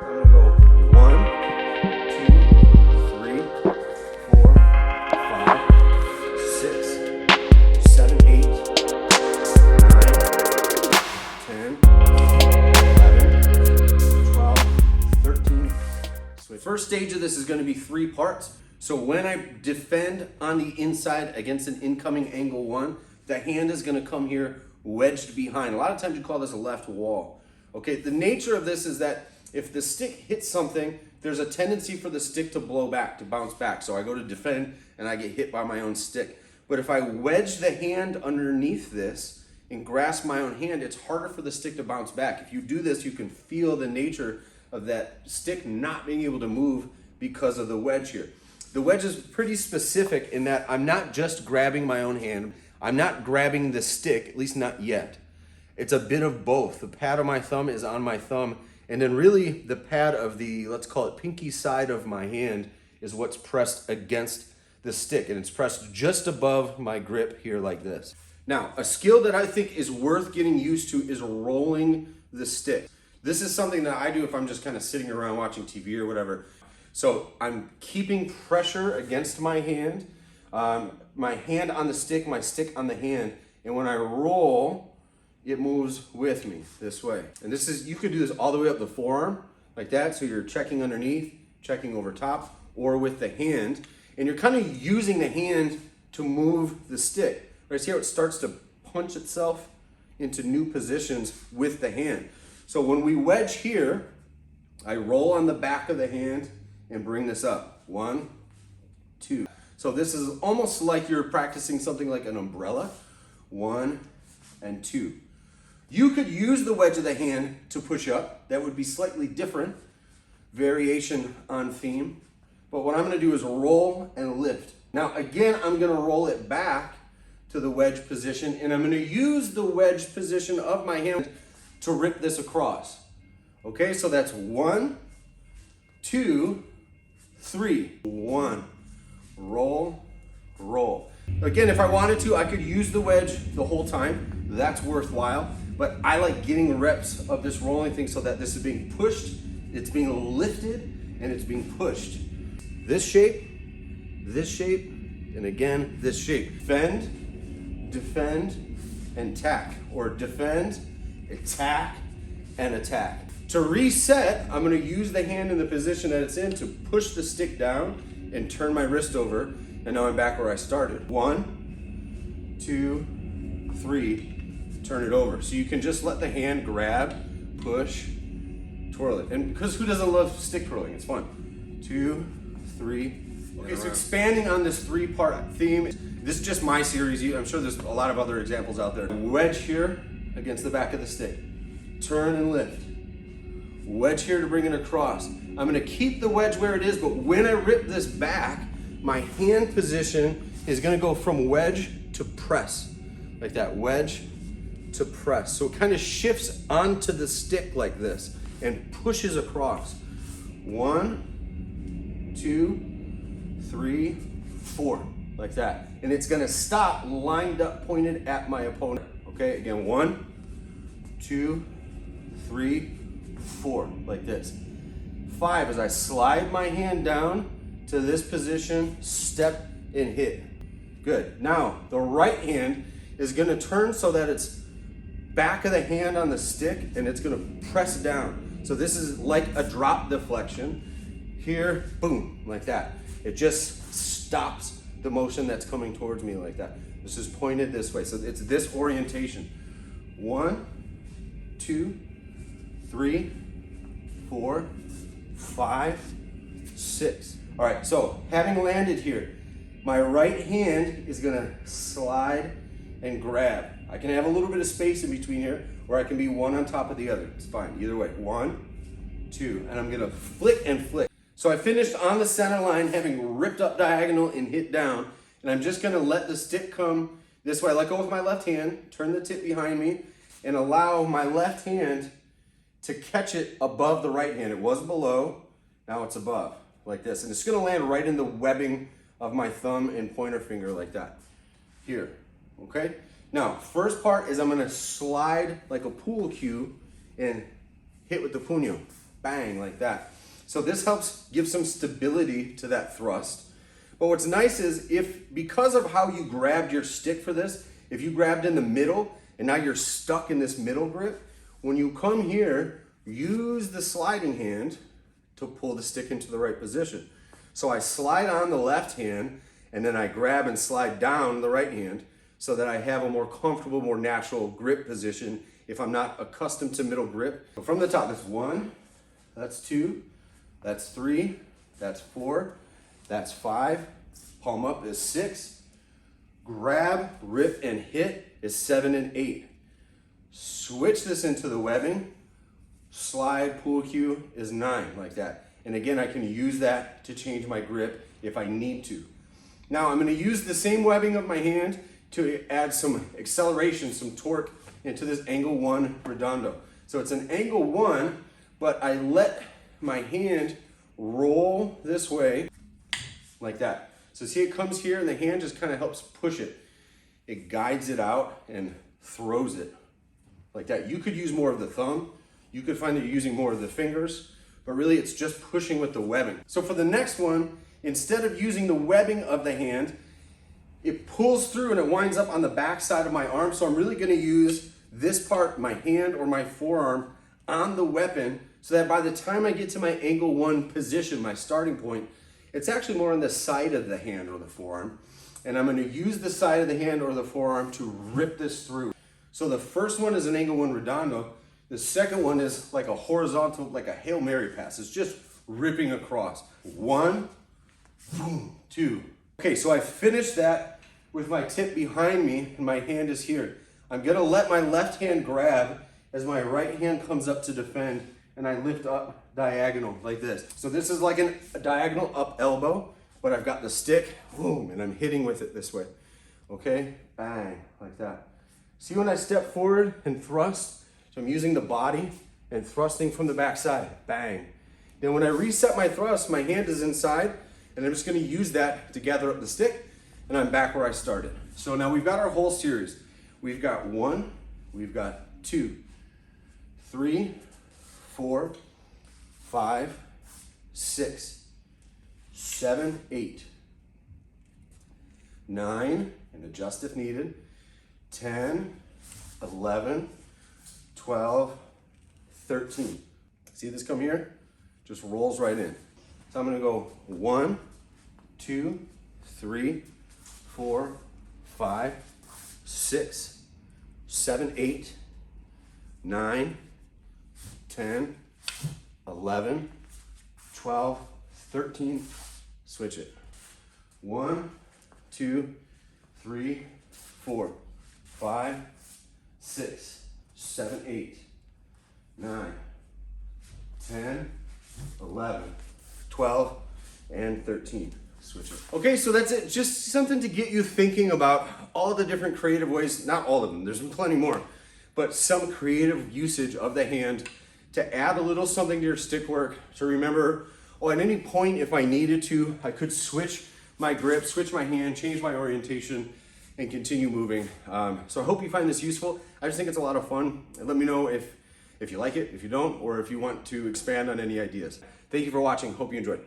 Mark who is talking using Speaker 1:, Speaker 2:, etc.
Speaker 1: I'm gonna go 1, 2, 3, 4, 5, 6, 7, 8, 9, 10, 11, 12, 13. So the first stage of this is going to be 3 parts. So when I defend on the inside against an incoming angle 1, the hand is going to come here wedged behind. A lot of times you call this a left wall. Okay, the nature of this is that if the stick hits something, there's a tendency for the stick to blow back, to bounce back. So I go to defend and I get hit by my own stick. But if I wedge the hand underneath this and grasp my own hand, it's harder for the stick to bounce back. If you do this, you can feel the nature of that stick not being able to move because of the wedge here. The wedge is pretty specific in that I'm not just grabbing my own hand. I'm not grabbing the stick, at least not yet. It's a bit of both. The pad of my thumb is on my thumb, and then really the pad of the, let's call it pinky side of my hand, is what's pressed against the stick, and it's pressed just above my grip here like this. Now, a skill that I think is worth getting used to is rolling the stick. This is something that I do if I'm just kind of sitting around watching TV or whatever. So I'm keeping pressure against my hand on the stick, my stick on the hand, and when I roll, it moves with me this way. And this is, you could do this all the way up the forearm, like that, so you're checking underneath, checking over top, or with the hand, and you're kind of using the hand to move the stick. Right, see how it starts to punch itself into new positions with the hand. So when we wedge here, I roll on the back of the hand and bring this up. 1, 2. So this is almost like you're practicing something like an umbrella. 1 and 2. You could use the wedge of the hand to push up. That would be slightly different variation on theme. But what I'm going to do is roll and lift. Now again, I'm going to roll it back to the wedge position, and I'm going to use the wedge position of my hand to rip this across. Okay, so that's 1, 2, 3. 1. Roll, roll. Again, if I wanted to, I could use the wedge the whole time. That's worthwhile. But I like getting reps of this rolling thing so that this is being pushed, it's being lifted, and it's being pushed. This shape, and again, this shape. Defend, and tack. Or defend, attack, and attack. To reset, I'm going to use the hand in the position that it's in to push the stick down and turn my wrist over, and now I'm back where I started. 1, 2, 3, turn it over. So you can just let the hand grab, push, twirl it. And because who doesn't love stick twirling? It's fun. 2, 3. Okay, so expanding on this 3-part theme, this is just my series. I'm sure there's a lot of other examples out there. Wedge here against the back of the stick. Turn and lift. Wedge here to bring it across. I'm going to keep the wedge where it is, but when I rip this back, my hand position is going to go from wedge to press. Like that, wedge to press. So it kind of shifts onto the stick like this and pushes across. 1, 2, 3, 4, like that. And it's going to stop lined up, pointed at my opponent. Okay, again, 1, 2, 3, 4, like this. 5, as I slide my hand down to this position, step and hit. Good. Now, the right hand is going to turn so that it's back of the hand on the stick, and it's going to press down. So this is like a drop deflection. Here, boom, like that. It just stops the motion that's coming towards me like that. This is pointed this way. So it's this orientation. 1, 2, 3, 4, 5, 6. All right, so having landed here, my right hand is gonna slide and grab. I can have a little bit of space in between here, or I can be one on top of the other. It's fine, either way. 1, 2, and I'm gonna flick and flick. So I finished on the center line, having ripped up diagonal and hit down, and I'm just gonna let the stick come this way. I let go with my left hand, turn the tip behind me, and allow my left hand to catch it above the right hand. It was below, now it's above, like this. And it's gonna land right in the webbing of my thumb and pointer finger like that. Here, okay? Now, first part is I'm gonna slide like a pool cue and hit with the puño. bang, like that. So this helps give some stability to that thrust. But what's nice is because of how you grabbed your stick for this, if you grabbed in the middle and now you're stuck in this middle grip, when you come here, use the sliding hand to pull the stick into the right position. So I slide on the left hand and then I grab and slide down the right hand so that I have a more comfortable, more natural grip position if I'm not accustomed to middle grip. So from the top, that's 1, that's 2, that's 3, that's 4, that's 5, palm up is 6, grab, rip, and hit is 7 and 8. Switch this into the webbing, slide, pull cue is 9, like that. And again, I can use that to change my grip if I need to. Now I'm gonna use the same webbing of my hand to add some acceleration, some torque into this angle 1 redondo. So it's an angle 1, but I let my hand roll this way, like that. So see, it comes here and the hand just kind of helps push it. It guides it out and throws it like that. You could use more of the thumb. You could find that you're using more of the fingers, but really it's just pushing with the webbing. So for the next one, instead of using the webbing of the hand, it pulls through and it winds up on the back side of my arm. So I'm really gonna use this part, my hand or my forearm, on the weapon so that by the time I get to my angle 1 position, my starting point, it's actually more on the side of the hand or the forearm. And I'm gonna use the side of the hand or the forearm to rip this through. So the first one is an angle 1 redondo. The second one is like a horizontal, like a Hail Mary pass. It's just ripping across. 1, boom, 2. Okay, so I finished that with my tip behind me and my hand is here. I'm gonna let my left hand grab as my right hand comes up to defend and I lift up diagonal like this. So this is like a diagonal up elbow, but I've got the stick, boom, and I'm hitting with it this way. Okay, bang, like that. See when I step forward and thrust? So I'm using the body and thrusting from the back side, bang. Then when I reset my thrust, my hand is inside and I'm just gonna use that to gather up the stick and I'm back where I started. So now we've got our whole series. We've got 1, we've got 2, 3, 4, 5, 6, 7, 8, 9, and adjust if needed, 10, 11, 12, 13. See this come here? Just rolls right in. So I'm gonna go 1, 2, 3, 4, 5, 6, 7, 8, 9, 10, 11, 12, 13, switch it. 1, 2, 3, 4, 5, 6, 7, 8, 9, 10, 11, 12, and 13. Switch it. Okay, so that's it. Just something to get you thinking about all the different creative ways, not all of them, there's plenty more, but some creative usage of the hand to add a little something to your stick work, to remember, oh, at any point if I needed to, I could switch my grip, switch my hand, change my orientation, and continue moving. So I hope you find this useful. I just think it's a lot of fun. And let me know if you like it, if you don't, or if you want to expand on any ideas. Thank you for watching. Hope you enjoyed.